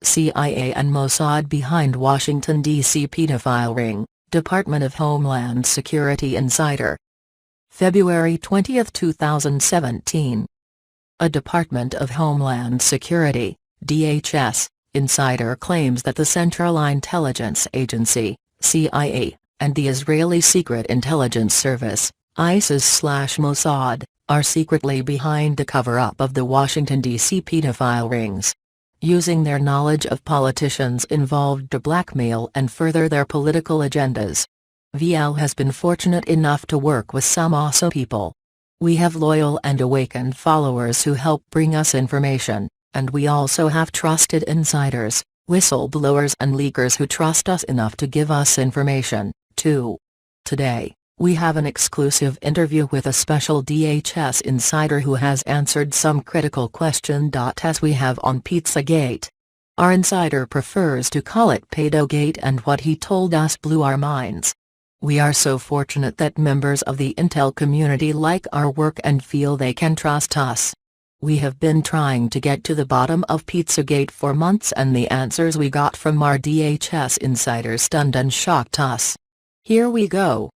CIA and Mossad behind Washington, D.C. pedophile ring, Department of Homeland Security insider. February 20, 2017. A Department of Homeland Security, DHS, insider claims that the Central Intelligence Agency, CIA, and the Israeli Secret Intelligence Service, ISIS/Mossad, are secretly behind the cover-up of the Washington, D.C. pedophile rings. Using their knowledge of politicians involved to blackmail and further their political agendas. VL has been fortunate enough to work with some awesome people. We have loyal and awakened followers who help bring us information, and we also have trusted insiders, whistleblowers and leakers who trust us enough to give us information, too. Today, we have an exclusive interview with a special DHS insider who has answered some critical questions as we have on Pizzagate. Our insider prefers to call it Pedogate, and what he told us blew our minds. We are so fortunate that members of the intel community like our work and feel they can trust us. We have been trying to get to the bottom of Pizzagate for months, and the answers we got from our DHS insiders stunned and shocked us. Here we go.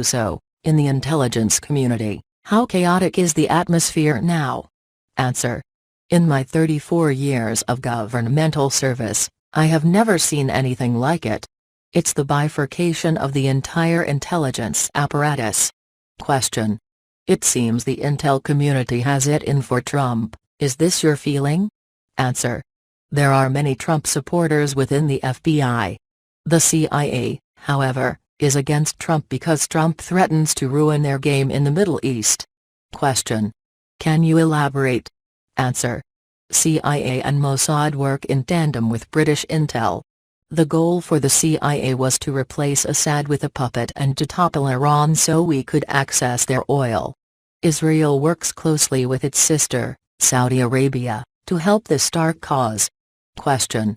So, in the intelligence community, how chaotic is the atmosphere now? Answer. In my 34 years of governmental service, I have never seen anything like it. It's the bifurcation of the entire intelligence apparatus. Question. It seems the intel community has it in for Trump, is this your feeling? Answer. There are many Trump supporters within the FBI. The CIA, however, is against Trump because Trump threatens to ruin their game in the Middle East. Question. Can you elaborate? Answer. CIA and Mossad work in tandem with British intel. The goal for the CIA was to replace Assad with a puppet and to topple Iran so we could access their oil. Israel works closely with its sister, Saudi Arabia, to help the stark cause. Question.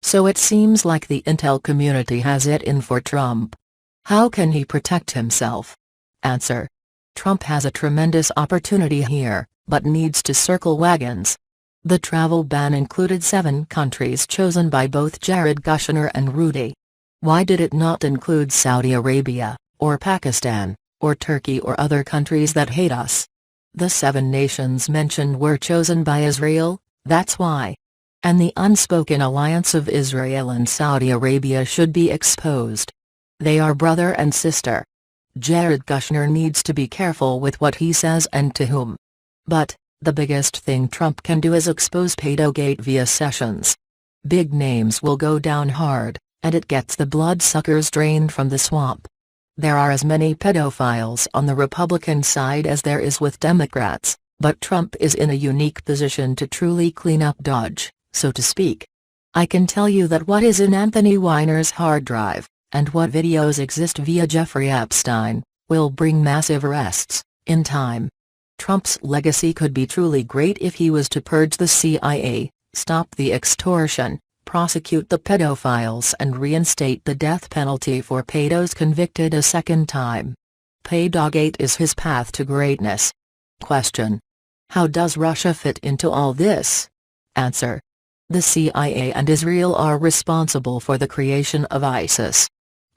So it seems like the intel community has it in for Trump. How can he protect himself? Answer. Trump has a tremendous opportunity here, but needs to circle wagons. The travel ban included 7 countries chosen by both Jared Kushner and Rudy. Why did it not include Saudi Arabia, or Pakistan, or Turkey or other countries that hate us? The 7 nations mentioned were chosen by Israel, that's why. And the unspoken alliance of Israel and Saudi Arabia should be exposed. They are brother and sister. Jared Kushner needs to be careful with what he says and to whom. But, the biggest thing Trump can do is expose Pedogate via Sessions. Big names will go down hard, and it gets the bloodsuckers drained from the swamp. There are as many pedophiles on the Republican side as there is with Democrats, but Trump is in a unique position to truly clean up Dodge, so to speak. I can tell you that what is in Anthony Weiner's hard drive, and what videos exist via Jeffrey Epstein, will bring massive arrests, in time. Trump's legacy could be truly great if he was to purge the CIA, stop the extortion, prosecute the pedophiles and reinstate the death penalty for pedos convicted a second time. Pedogate is his path to greatness. Question. How does Russia fit into all this? Answer. The CIA and Israel are responsible for the creation of ISIS.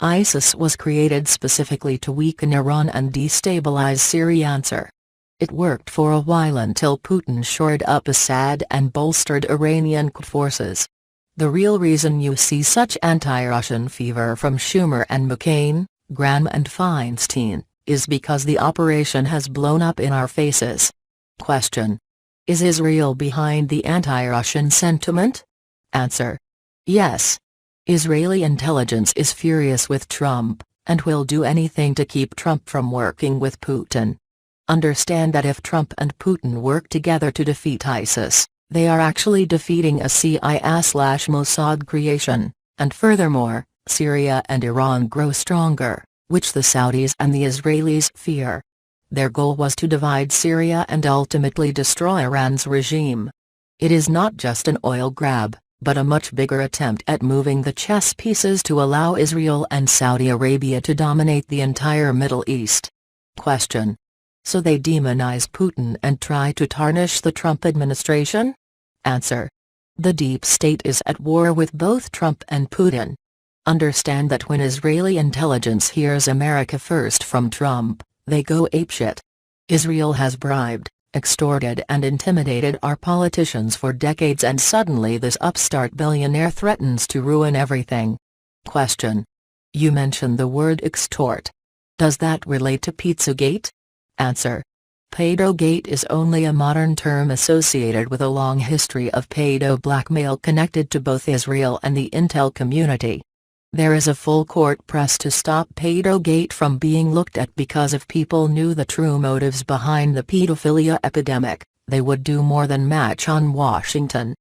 ISIS was created specifically to weaken Iran and destabilize Syria. Answer. It worked for a while until Putin shored up Assad and bolstered Iranian forces. The real reason you see such anti-Russian fever from Schumer and McCain, Graham and Feinstein, is because the operation has blown up in our faces. Question. Is Israel behind the anti-Russian sentiment? Answer. Yes. Israeli intelligence is furious with Trump, and will do anything to keep Trump from working with Putin. Understand that if Trump and Putin work together to defeat ISIS, they are actually defeating a CIA/Mossad creation, and furthermore, Syria and Iran grow stronger, which the Saudis and the Israelis fear. Their goal was to divide Syria and ultimately destroy Iran's regime. It is not just an oil grab, but a much bigger attempt at moving the chess pieces to allow Israel and Saudi Arabia to dominate the entire Middle East. Question. So they demonize Putin and try to tarnish the Trump administration? Answer. The deep state is at war with both Trump and Putin. Understand that when Israeli intelligence hears America first from Trump, they go apeshit. Israel has bribed, extorted and intimidated our politicians for decades, and suddenly this upstart billionaire threatens to ruin everything. Question. You mentioned the word extort. Does that relate to Pizzagate? Answer. Pedogate is only a modern term associated with a long history of pedo blackmail connected to both Israel and the intel community. There is a full court press to stop Pedogate from being looked at, because if people knew the true motives behind the pedophilia epidemic, they would do more than march on Washington.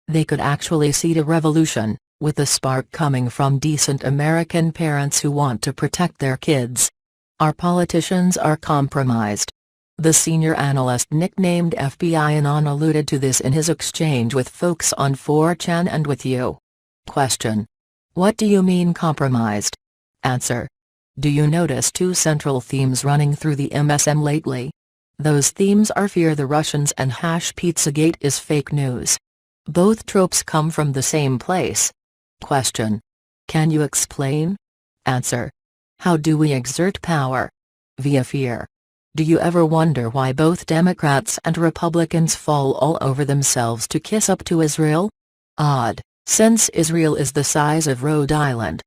They could actually seed a revolution, with the spark coming from decent American parents who want to protect their kids. Our politicians are compromised. The senior analyst nicknamed FBI Anon alluded to this in his exchange with folks on 4chan and with you. Question. What do you mean compromised? Answer. Do you notice two central themes running through the MSM lately? Those themes are fear the Russians and Pizzagate is fake news. Both tropes come from the same place. Question. Can you explain? Answer. How do we exert power? Via fear. Do you ever wonder why both Democrats and Republicans fall all over themselves to kiss up to Israel? Odd. Since Israel is the size of Rhode Island.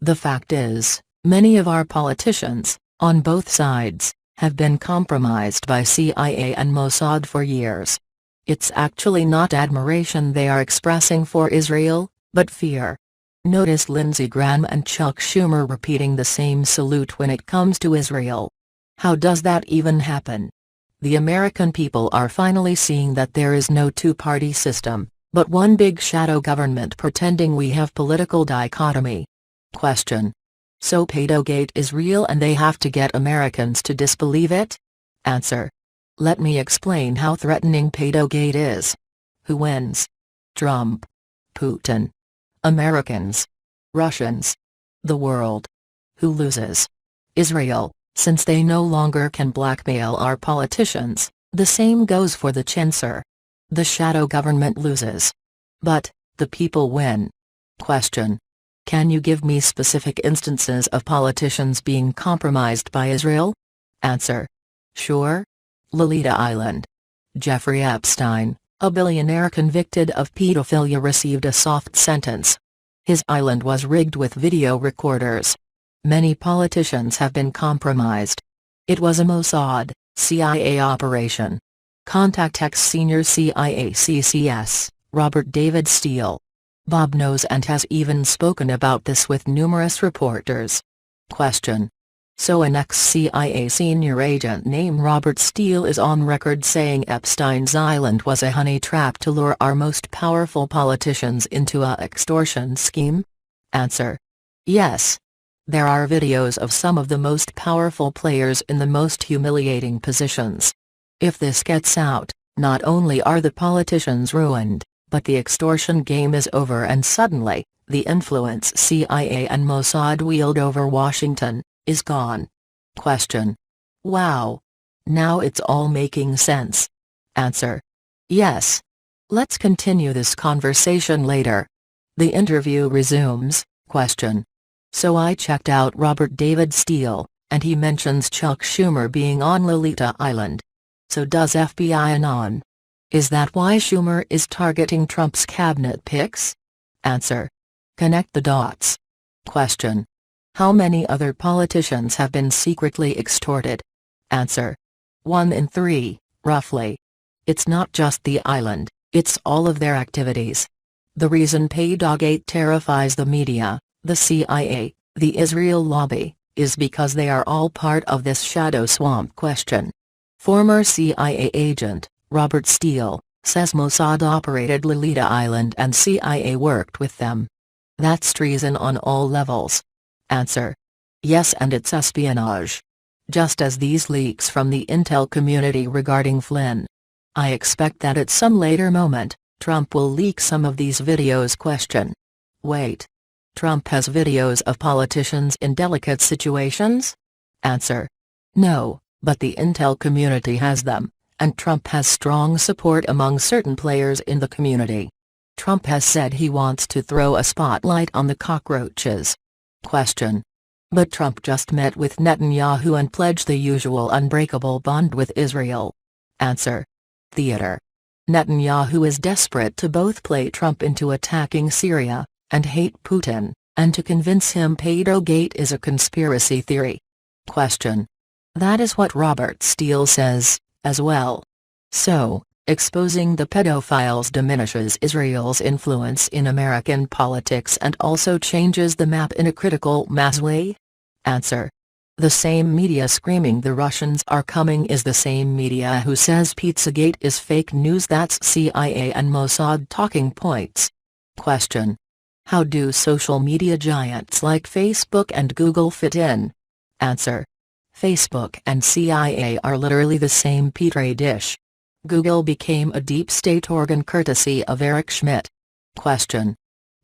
The fact is, many of our politicians, on both sides, have been compromised by CIA and Mossad for years. It's actually not admiration they are expressing for Israel, but fear. Notice Lindsey Graham and Chuck Schumer repeating the same salute when it comes to Israel. How does that even happen? The American people are finally seeing that there is no two-party system, but one big shadow government pretending we have political dichotomy. Question. So Pedogate is real and they have to get Americans to disbelieve it? Answer. Let me explain how threatening Pedogate is. Who wins? Trump. Putin. Americans. Russians. The world. Who loses? Israel, since they no longer can blackmail our politicians. The same goes for the censor. The shadow government loses. But, the people win. Question. Can you give me specific instances of politicians being compromised by Israel? Answer. Sure. Lolita Island. Jeffrey Epstein, a billionaire convicted of pedophilia, received a soft sentence. His island was rigged with video recorders. Many politicians have been compromised. It was a Mossad, CIA operation. Contact ex-senior CIA CCS, Robert David Steele. Bob knows and has even spoken about this with numerous reporters. Question. So an ex-CIA senior agent named Robert Steele is on record saying Epstein's island was a honey trap to lure our most powerful politicians into a extortion scheme? Answer. Yes. There are videos of some of the most powerful players in the most humiliating positions. If this gets out, not only are the politicians ruined, but the extortion game is over, and suddenly, the influence CIA and Mossad wield over Washington is gone. Question. Wow. Now it's all making sense. Answer. Yes. Let's continue this conversation later. The interview resumes. Question. So I checked out Robert David Steele, and he mentions Chuck Schumer being on Lolita Island. So does FBI Anon. Is that why Schumer is targeting Trump's cabinet picks? Answer. Connect the dots. Question. How many other politicians have been secretly extorted? Answer. 1 in 3, roughly. It's not just the island, it's all of their activities. The reason Pedogate terrifies the media, the CIA, the Israel lobby, is because they are all part of this shadow swamp. Question. Former CIA agent, Robert Steele, says Mossad operated Lolita Island and CIA worked with them. That's treason on all levels. Answer. Yes, and it's espionage. Just as these leaks from the intel community regarding Flynn. I expect that at some later moment, Trump will leak some of these videos. Question. Wait. Trump has videos of politicians in delicate situations? Answer. No, but the intel community has them, and Trump has strong support among certain players in the community. Trump has said he wants to throw a spotlight on the cockroaches. Question. But Trump just met with Netanyahu and pledged the usual unbreakable bond with Israel. Answer. Theater. Netanyahu is desperate to both play Trump into attacking Syria, and hate Putin, and to convince him Pedogate is a conspiracy theory. Question. That is what Robert Steele says, as well. So, exposing the pedophiles diminishes Israel's influence in American politics and also changes the map in a critical mass way? Answer. The same media screaming the Russians are coming is the same media who says Pizzagate is fake news. That's CIA and Mossad talking points. Question. How do social media giants like Facebook and Google fit in? Answer. Facebook and CIA are literally the same petri dish. Google became a deep state organ courtesy of Eric Schmidt. Question.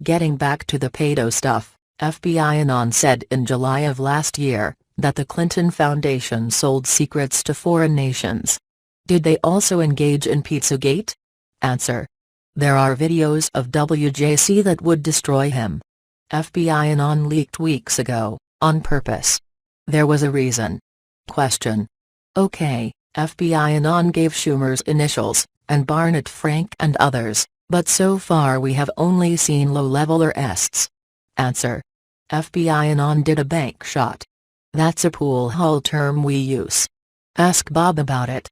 Getting back to the pedo stuff, FBI Anon said in July of last year that the Clinton Foundation sold secrets to foreign nations. Did they also engage in Pizzagate? Answer. There are videos of WJC that would destroy him. FBI Anon leaked weeks ago, on purpose. There was a reason. Question. Okay, FBI Anon gave Schumer's initials, and Barnett Frank and others, but so far we have only seen low-level arrests. Answer. FBI Anon did a bank shot. That's a pool hall term we use. Ask Bob about it.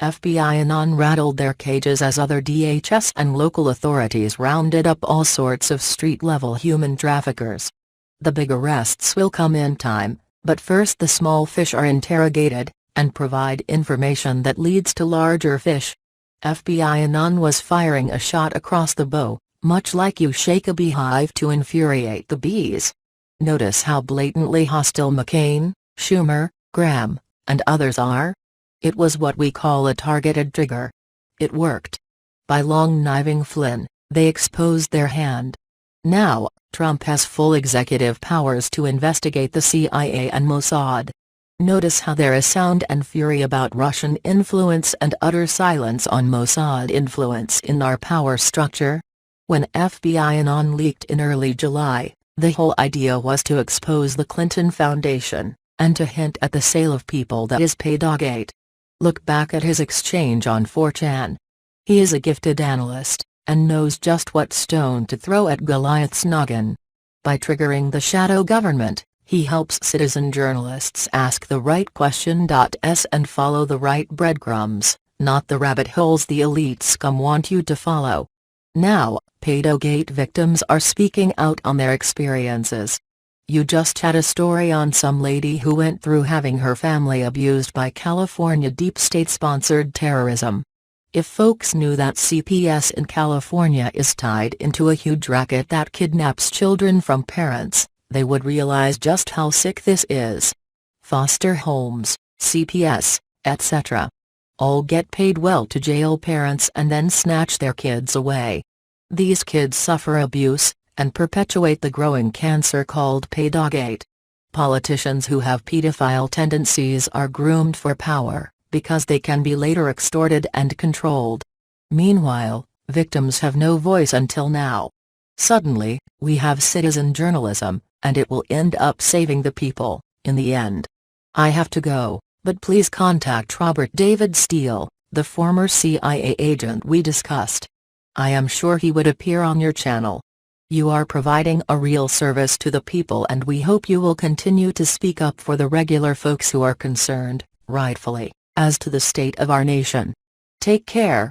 FBI Anon rattled their cages as other DHS and local authorities rounded up all sorts of street-level human traffickers. The big arrests will come in time, but first the small fish are interrogated, and provide information that leads to larger fish. FBI Anon was firing a shot across the bow, much like you shake a beehive to infuriate the bees. Notice how blatantly hostile McCain, Schumer, Graham, and others are? It was what we call a targeted trigger. It worked. By long-kniving Flynn, they exposed their hand. Now, Trump has full executive powers to investigate the CIA and Mossad. Notice how there is sound and fury about Russian influence and utter silence on Mossad influence in our power structure. When FBI Anon leaked in early July, the whole idea was to expose the Clinton Foundation, and to hint at the sale of people that is Pedogate. Look back at his exchange on 4chan. He is a gifted analyst, and knows just what stone to throw at Goliath's noggin. By triggering the shadow government, he helps citizen journalists ask the right question. And follow the right breadcrumbs, not the rabbit holes the elite scum want you to follow. Now, Pedogate victims are speaking out on their experiences. You just had a story on some lady who went through having her family abused by California deep state-sponsored terrorism. If folks knew that CPS in California is tied into a huge racket that kidnaps children from parents, they would realize just how sick this is. Foster homes, CPS, etc. all get paid well to jail parents and then snatch their kids away. These kids suffer abuse, and perpetuate the growing cancer called Pedogate. Politicians who have pedophile tendencies are groomed for power, because they can be later extorted and controlled. Meanwhile, victims have no voice until now. Suddenly, we have citizen journalism, and it will end up saving the people, in the end. I have to go, but please contact Robert David Steele, the former CIA agent we discussed. I am sure he would appear on your channel. You are providing a real service to the people, and we hope you will continue to speak up for the regular folks who are concerned, rightfully, as to the state of our nation. Take care.